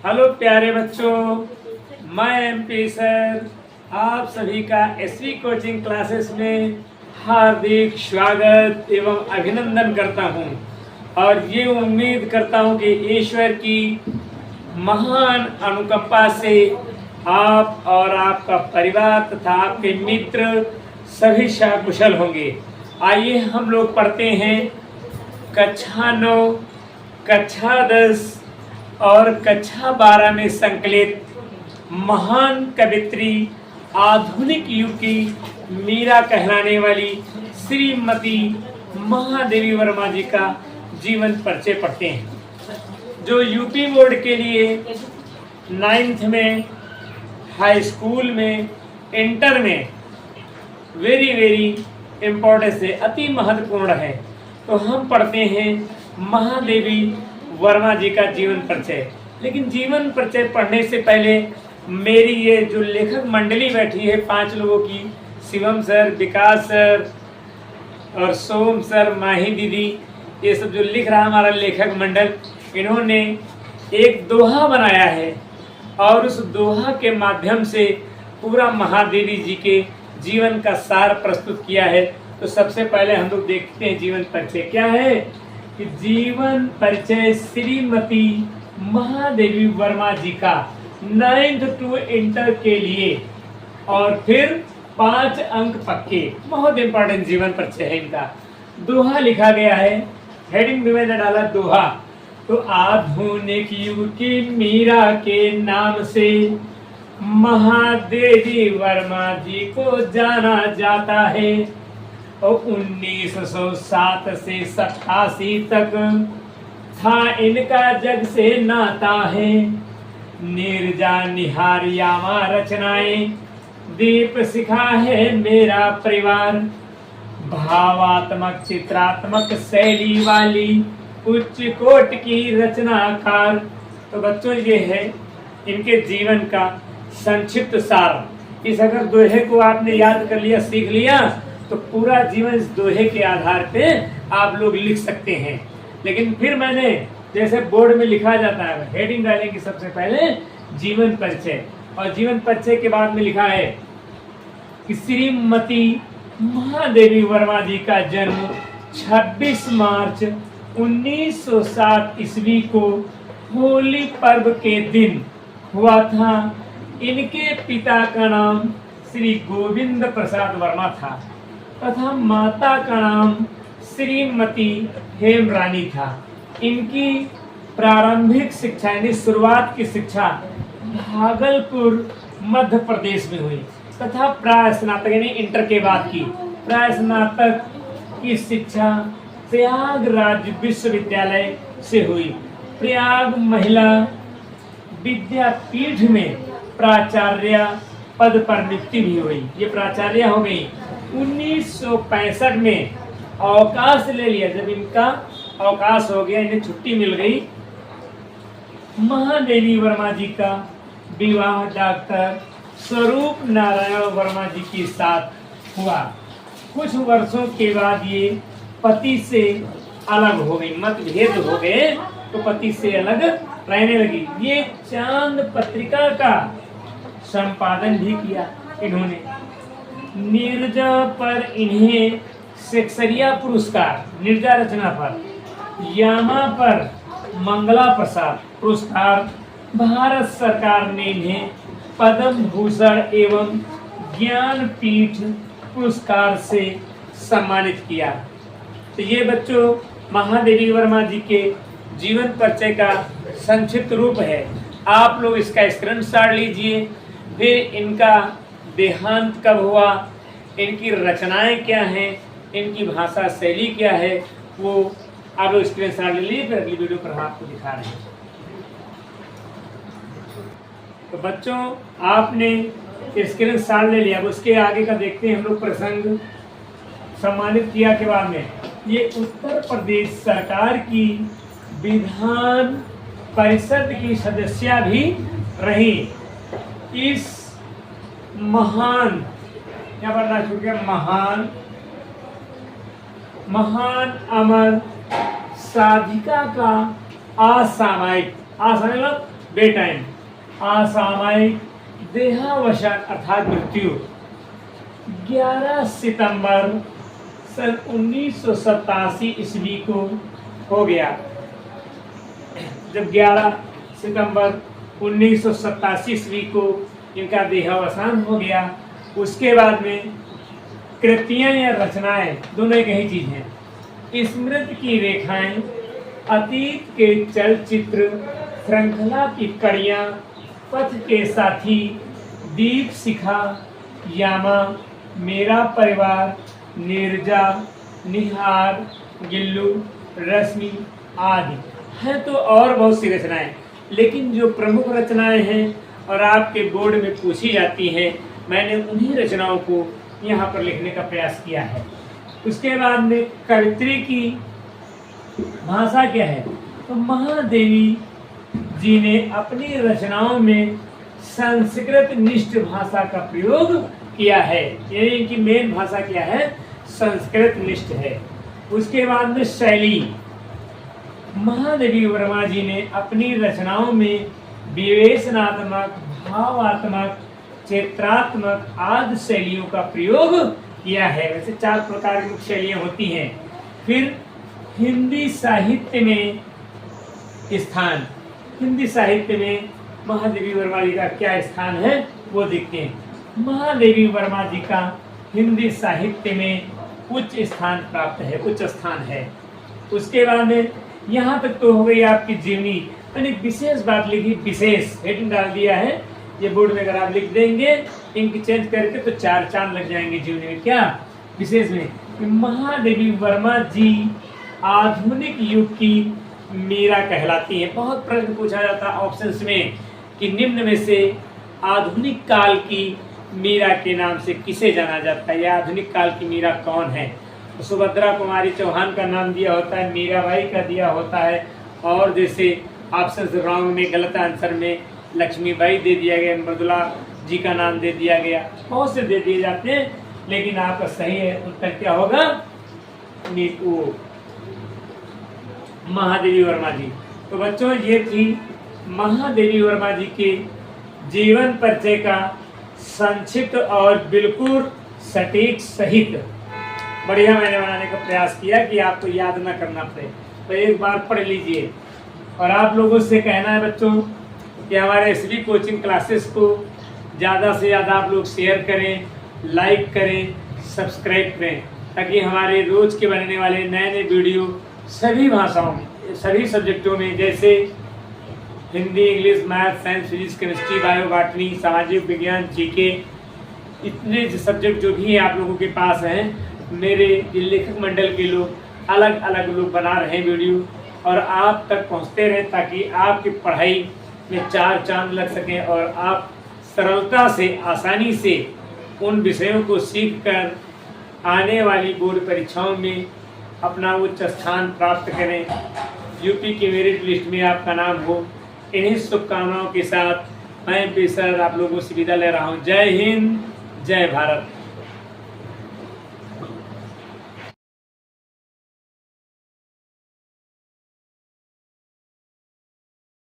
Hello प्यारे बच्चों, मैं एमपी सर आप सभी का एसवी कोचिंग क्लासेस में हार्दिक स्वागत एवं अभिनंदन करता हूं और ये उम्मीद करता हूं कि ईश्वर की महान अनुकंपा से आप और आपका परिवार तथा आपके मित्र सभी सकुशल होंगे। आइए हम लोग पढ़ते हैं कक्षा 9, कक्षा 10 और कक्षा 12 में संकलित महान कवित्री आधुनिक युग की मीरा कहलाने वाली श्रीमती महादेवी वर्मा जी का जीवन परिचय पढ़ते हैं, जो यूपी बोर्ड के लिए 9th में, हाई स्कूल में, इंटर में वेरी इम्पोर्टेंस है, अति महत्वपूर्ण है। तो हम पढ़ते हैं महादेवी वर्मा जी का जीवन परिचय। लेकिन जीवन परिचय पढ़ने से पहले मेरी ये जो लेखक मंडली बैठी है 5 लोगों की, शिवम सर, विकास सर और सोम सर, माही दीदी, ये सब जो लिख रहा हमारा लेखक मंडल, इन्होंने एक दोहा बनाया है और उस दोहा के माध्यम से पूरा महादेवी जी के जीवन का सार प्रस्तुत किया है। तो सबसे पहले हम लोग देखते हैं जीवन परिचय क्या है। कि जीवन परिचय श्रीमती महादेवी वर्मा जी का 9th to इंटर के लिए, और फिर 5 अंक पक्के, बहुत इंपॉर्टेंट जीवन परिचय है इनका। दोहा लिखा गया है, हेडिंग में मैंने डाला दोहा। तो आधुनिक युग की मीरा के नाम से महादेवी वर्मा जी को जाना जाता है और 1907 से 87 तक था इनका जग से नाता है। निर्जा निहार यामा रचनाएं, दीप शिखा है मेरा परिवार, भावात्मक चित्रात्मक शैली वाली उच्च कोट की रचनाकार। तो बच्चों ये है इनके जीवन का संक्षिप्त सार। इस अगर दोहे को आपने याद कर लिया, सीख लिया, तो पूरा जीवन इस दोहे के आधार पे आप लोग लिख सकते हैं। लेकिन फिर मैंने जैसे बोर्ड में लिखा जाता है, हेडिंग डालेंगे सबसे पहले जीवन परिचय, और जीवन परिचय के बाद में लिखा है कि श्रीमती महादेवी वर्मा जी का जन्म 26 मार्च 1907 ईस्वी को होली पर्व के दिन हुआ था। इनके पिता का नाम श्री गोविंद प्रसाद वर्मा था तथा माता का नाम श्रीमती हेमरानी था। इनकी प्रारंभिक शिक्षा यानी शुरुआत की शिक्षा भागलपुर मध्य प्रदेश में हुई तथा प्राय स्नातक यानी इंटर के बाद की प्राय स्नातक की शिक्षा प्रयागराज विश्वविद्यालय से हुई। प्रयाग महिला विद्यापीठ में प्राचार्य पद पर नियुक्ति भी हुई, ये प्राचार्य हो गई। 1965 में अवकाश ले लिया, जब इनका अवकाश हो गया, इन्हें छुट्टी मिल गई। महादेवी वर्मा जी का विवाह डॉक्टर स्वरूप नारायण वर्मा जी के साथ हुआ। कुछ वर्षों के बाद ये पति से अलग हो गई, मतभेद हो गए तो पति से अलग रहने लगी। ये चांद पत्रिका का संपादन भी किया इन्होंने। निर्जा पर इन्हें शेक्सपियर पुरस्कार, निर्जा रचना पर, यामा पर मंगला प्रसाद पुरस्कार, भारत सरकार ने इन्हें पद्म भूषण एवं ज्ञानपीठ पुरस्कार से सम्मानित किया। तो ये बच्चों महादेवी वर्मा जी के जीवन परिचय का संक्षिप्त रूप है। आप लोग इसका स्क्रीनशॉट लीजिए। फिर इनका देहांत कब हुआ, इनकी रचनाएं क्या हैं, इनकी भाषा शैली क्या है, वो आप लोग स्क्रीनशॉट ले लीजिए। फिर अगली वीडियो पर हम आपको दिखा रहे हैं। तो बच्चों आपने स्क्रीनशॉट ले लिया, अब उसके आगे का देखते हैं हम लोग प्रसंग। सम्मानित किया के बाद में ये उत्तर प्रदेश सरकार की विधान परिषद की सदस्य भी रही। इस महान, क्या पढ़ना छूट गया, महान अमर साधिका का असामयिक बेटाइम, असामयिक देहावसान अर्थात मृत्यु 11 सितंबर सन 1987 ईस्वी को हो गया। जब 11 सितंबर 1987 ईस्वी को इनका देहावसान हो गया, उसके बाद में कृतियां या रचनाएं दोनों एक ही चीज हैं। स्मृति की रेखाएं, अतीत के चलचित्र, श्रृंखला की कड़ियां, पथ के साथी, दीप शिखा, यामा, मेरा परिवार, नीरजा, निहार, गिल्लू, रश्मि आदि हैं। तो और बहुत सी रचनाएं, लेकिन जो प्रमुख रचनाएं हैं और आपके बोर्ड में पूछी जाती हैं, मैंने उन्हीं रचनाओं को यहाँ पर लिखने का प्रयास किया है। उसके बाद में कवित्री की भाषा क्या है, तो महादेवी जी ने अपनी रचनाओं में संस्कृत निष्ठ भाषा का प्रयोग किया है, यानी इनकी मेन भाषा क्या है, संस्कृत निष्ठ है। उसके बाद में शैली, महादेवी वर्मा जी ने अपनी रचनाओं में विवेचनात्मक, भावात्मक, चित्रात्मक आदि शैलियों का प्रयोग किया है। वैसे 4 प्रकार की मुख्य शैलियां होती हैं। फिर हिंदी साहित्य में स्थान, हिंदी साहित्य में महादेवी वर्मा जी का क्या स्थान है वो देखते हैं। महादेवी वर्मा जी का हिंदी साहित्य में उच्च स्थान प्राप्त है, उच्च स्थान है। उसके बाद में यहाँ तक तो हो गई आपकी जीवनी, मैंने विशेष बात लिखी, विशेष हेडिंग डाल दिया है। ये बोर्ड में अगर आप लिख देंगे इंक चेंज करके तो 4 चांद लग जाएंगे जीवनी में। क्या विशेष में, महादेवी वर्मा जी आधुनिक युग की मीरा कहलाती है। बहुत प्रश्न पूछा जाता है ऑप्शंस में कि निम्न में से आधुनिक काल की मीरा के नाम से किसे जाना जाता है, या आधुनिक काल की मीरा कौन है। तो सुभद्रा कुमारी चौहान का नाम दिया होता है, मीराबाई का दिया होता है, और जैसे ऑप्शन रॉन्ग में, गलत आंसर में लक्ष्मीबाई दे दिया गया, मृदुला जी का नाम दे दिया गया, बहुत से दे दिए जाते हैं, लेकिन आपका सही है उत्तर क्या होगा, वो महादेवी वर्मा जी। तो बच्चों ये थी महादेवी वर्मा जी के जीवन परिचय का संक्षिप्त और बिल्कुल सटीक सहित बढ़िया मैंने बनाने का प्रयास किया कि आपको याद ना करना पड़े, तो एक बार पढ़ लीजिए। और आप लोगों से कहना है बच्चों कि हमारे एसवी कोचिंग क्लासेस को ज़्यादा से ज़्यादा आप लोग शेयर करें, लाइक करें, सब्सक्राइब करें, ताकि हमारे रोज़ के बनने वाले नए नए वीडियो सभी भाषाओं में, सभी सब्जेक्टों में, जैसे Hindi, English, math, science, physics, chemistry, bio, botany, सामाजिक विज्ञान, जीके, इतने सब्जेक्ट जो भी आप लोगों के पास हैं, मेरे लेखक मंडल के लोग अलग अलग लोग बना रहे हैं वीडियो, और आप तक पहुंचते रहें, ताकि आपकी पढ़ाई में 4 चांद लग सकें और आप सरलता से, आसानी से उन विषयों को सीखकर आने वाली बोर्ड परीक्षाओं में अपना उच्च स्थान प्राप्त करें, यूपी की मेरिट लिस्ट में आपका नाम हो। इन्हीं शुभकामनाओं के साथ मैं पेशर आप लोगों से विदा ले रहा हूँ। जय हिंद, जय भारत।